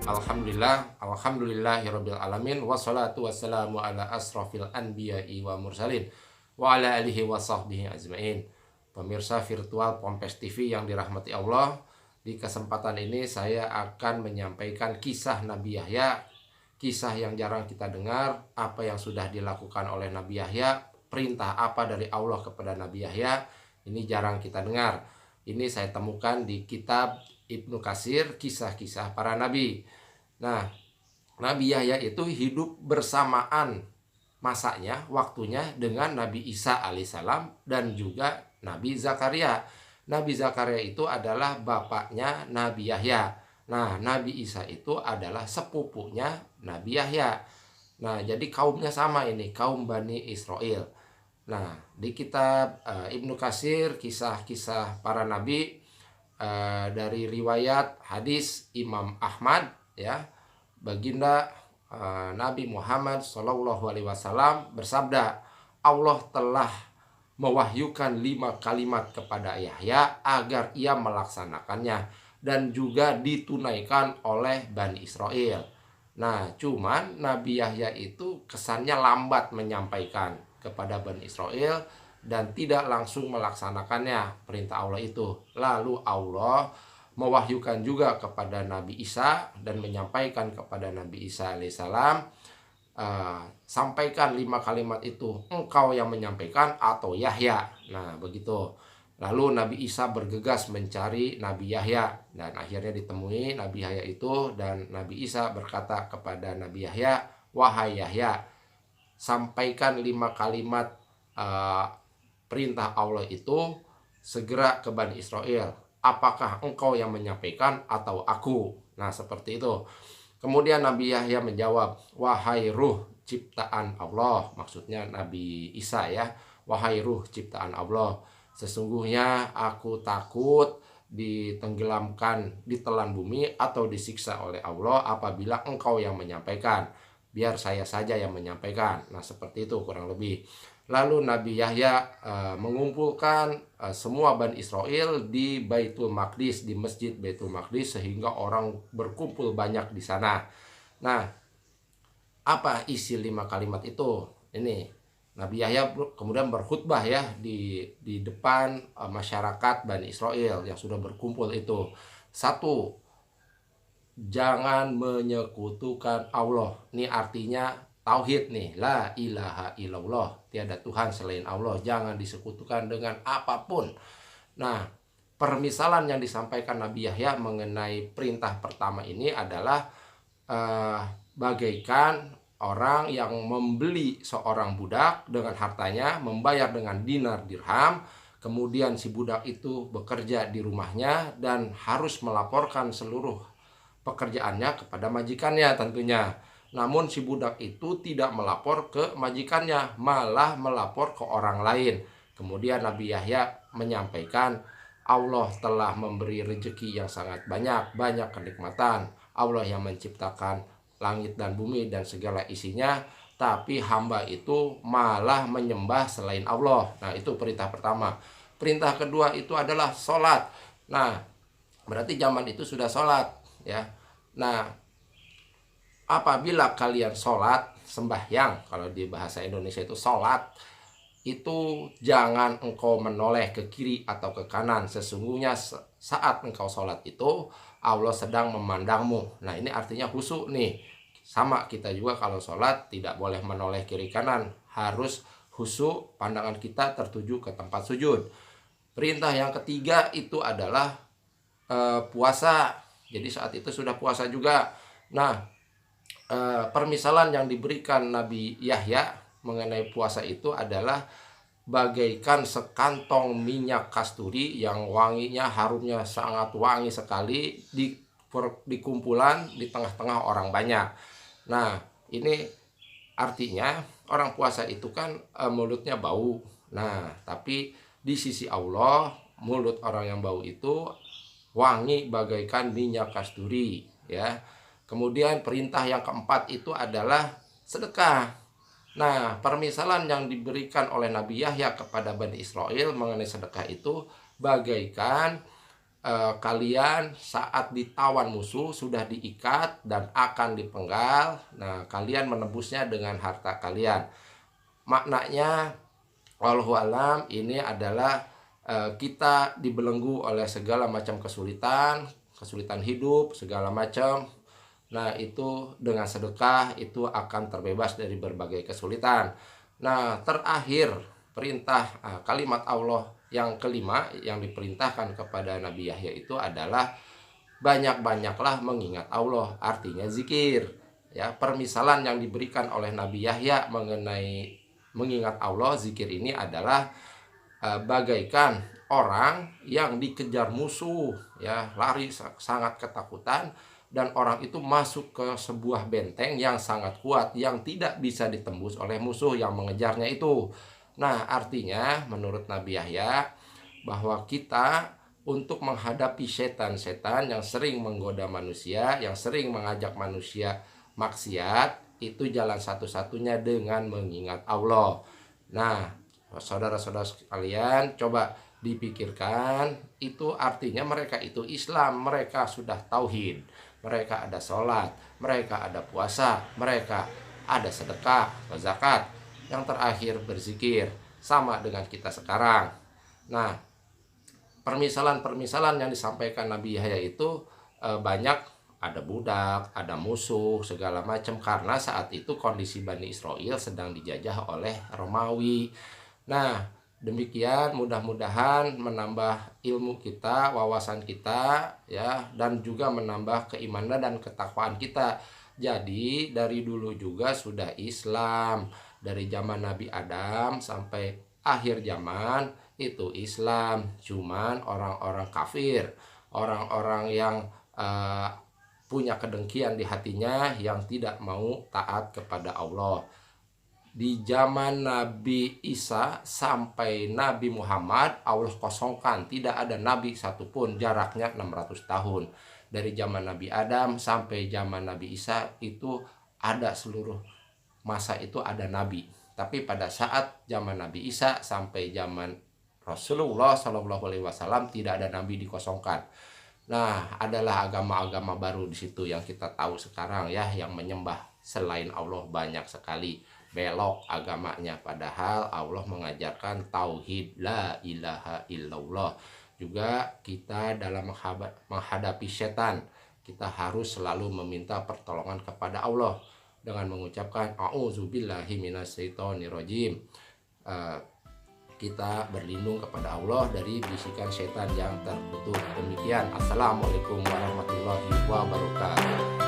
Alhamdulillahirabbil alamin wassalatu wassalamu ala asrofil anbiya'i wa mursalin wa ala alihi wa sahbihi ajmain. Pemirsa virtual Pompes TV yang dirahmati Allah, di kesempatan ini saya akan menyampaikan kisah Nabi Yahya, kisah yang jarang kita dengar. Apa yang sudah dilakukan oleh Nabi Yahya, perintah apa dari Allah kepada Nabi Yahya, ini jarang kita dengar. Ini saya temukan di kitab Ibnu Katsir, kisah-kisah para nabi. Nah, Nabi Yahya itu hidup bersamaan masanya, waktunya dengan Nabi Isa alaihissalam dan juga Nabi Zakaria. Nabi Zakaria itu adalah bapaknya Nabi Yahya. Nah, Nabi Isa itu adalah sepupunya Nabi Yahya. Nah, jadi kaumnya sama ini, kaum Bani Israel. Nah, di kitab Ibnu Katsir, kisah-kisah para nabi, dari riwayat hadis Imam Ahmad, ya, baginda Nabi Muhammad SAW bersabda, Allah telah mewahyukan 5 kalimat kepada Yahya agar ia melaksanakannya dan juga ditunaikan oleh Bani Israel. Nah, cuman Nabi Yahya itu kesannya lambat menyampaikan kepada Bani Israel dan tidak langsung melaksanakannya perintah Allah itu. Lalu Allah mewahyukan juga kepada Nabi Isa dan menyampaikan kepada Nabi Isa alaihissalam, sampaikan 5 kalimat itu, engkau yang menyampaikan atau Yahya. Nah, begitu. Lalu Nabi Isa bergegas mencari Nabi Yahya dan akhirnya ditemui Nabi Yahya itu, dan Nabi Isa berkata kepada Nabi Yahya, wahai Yahya, sampaikan 5 kalimat perintah Allah itu segera ke Bani Israel. Apakah engkau yang menyampaikan atau aku? Nah, seperti itu. Kemudian Nabi Yahya menjawab, wahai ruh ciptaan Allah. Maksudnya Nabi Isa, ya. Wahai ruh ciptaan Allah, sesungguhnya aku takut ditenggelamkan, ditelan bumi atau disiksa oleh Allah apabila engkau yang menyampaikan. Biar saya saja yang menyampaikan. Nah, seperti itu kurang lebih. Lalu Nabi Yahya mengumpulkan semua Bani Israel di Baitul Maqdis, di Masjid Baitul Maqdis, sehingga orang berkumpul banyak di sana. Nah, apa isi 5 kalimat itu? Ini Nabi Yahya kemudian berkhutbah, ya, di depan masyarakat Bani Israel yang sudah berkumpul itu. 1, jangan menyekutukan Allah. Ini artinya tauhid nih, la ilaha illallah, tiada Tuhan selain Allah, jangan disekutukan dengan apapun. Nah, permisalan yang disampaikan Nabi Yahya mengenai perintah pertama ini adalah bagaikan orang yang membeli seorang budak dengan hartanya, membayar dengan dinar dirham, kemudian si budak itu bekerja di rumahnya dan harus melaporkan seluruh pekerjaannya kepada majikannya tentunya. Namun si budak itu tidak melapor ke majikannya, malah melapor ke orang lain. Kemudian Nabi Yahya menyampaikan, Allah telah memberi rezeki yang sangat banyak, banyak kenikmatan. Allah yang menciptakan langit dan bumi dan segala isinya, tapi hamba itu malah menyembah selain Allah. Nah, itu perintah pertama. Perintah kedua itu adalah sholat. Nah, berarti zaman itu sudah sholat, ya. Nah, apabila kalian sholat, sembahyang, kalau di bahasa Indonesia itu sholat, itu jangan engkau menoleh ke kiri atau ke kanan. Sesungguhnya saat engkau sholat itu Allah sedang memandangmu. Nah, ini artinya khusyuk nih. Sama kita juga kalau sholat tidak boleh menoleh kiri kanan, harus khusyuk, pandangan kita tertuju ke tempat sujud. Perintah yang ketiga itu adalah puasa. Jadi saat itu sudah puasa juga. Nah, permisalan yang diberikan Nabi Yahya mengenai puasa itu adalah bagaikan sekantong minyak kasturi yang wanginya, harumnya sangat wangi sekali di kumpulan di tengah-tengah orang banyak. Nah, ini artinya orang puasa itu kan mulutnya bau. Nah, tapi di sisi Allah, mulut orang yang bau itu wangi bagaikan minyak kasturi, ya. Kemudian perintah yang keempat itu adalah sedekah. Nah, permisalan yang diberikan oleh Nabi Yahya kepada Bani Israel mengenai sedekah itu bagaikan kalian saat ditawan musuh sudah diikat dan akan dipenggal. Nah, kalian menebusnya dengan harta kalian. Maknanya wallahu alam ini adalah kita dibelenggu oleh segala macam kesulitan hidup, segala macam. Nah, itu dengan sedekah itu akan terbebas dari berbagai kesulitan. Nah, terakhir perintah kalimat Allah yang kelima yang diperintahkan kepada Nabi Yahya itu adalah banyak-banyaklah mengingat Allah, artinya zikir. Ya, permisalan yang diberikan oleh Nabi Yahya mengenai mengingat Allah, zikir ini adalah bagaikan orang yang dikejar musuh, ya, lari sangat ketakutan, dan orang itu masuk ke sebuah benteng yang sangat kuat yang tidak bisa ditembus oleh musuh yang mengejarnya itu. Nah, artinya menurut Nabi Yahya bahwa kita untuk menghadapi setan-setan yang sering menggoda manusia, yang sering mengajak manusia maksiat, itu jalan satu-satunya dengan mengingat Allah. Nah, saudara-saudara sekalian, coba dipikirkan, itu artinya mereka itu Islam, mereka sudah tauhid, mereka ada sholat, mereka ada puasa, mereka ada sedekah, zakat, yang terakhir berzikir, sama dengan kita sekarang. Nah, permisalan-permisalan yang disampaikan Nabi Yahya itu banyak, ada budak, ada musuh, segala macam, karena saat itu kondisi Bani Israel sedang dijajah oleh Romawi. Nah, demikian mudah-mudahan menambah ilmu kita, wawasan kita, ya, dan juga menambah keimanan dan ketakwaan kita. Jadi dari dulu juga sudah Islam, dari zaman Nabi Adam sampai akhir zaman itu Islam. Cuman orang-orang kafir, orang-orang yang punya kedengkian di hatinya, yang tidak mau taat kepada Allah. Di zaman Nabi Isa sampai Nabi Muhammad, Allah kosongkan, tidak ada nabi satupun, jaraknya 600 tahun. Dari zaman Nabi Adam sampai zaman Nabi Isa itu ada, seluruh masa itu ada nabi. Tapi pada saat zaman Nabi Isa sampai zaman Rasulullah SAW tidak ada nabi, dikosongkan. Nah, adalah agama-agama baru di situ yang kita tahu sekarang, ya, yang menyembah selain Allah banyak sekali, belok agamanya, padahal Allah mengajarkan tauhid la ilaha illallah. Juga kita dalam menghadapi setan, kita harus selalu meminta pertolongan kepada Allah dengan mengucapkan a'udzubillahi minasyaitonirrajim. Kita berlindung kepada Allah dari bisikan setan yang terkutuk. Demikian, assalamualaikum warahmatullahi wabarakatuh.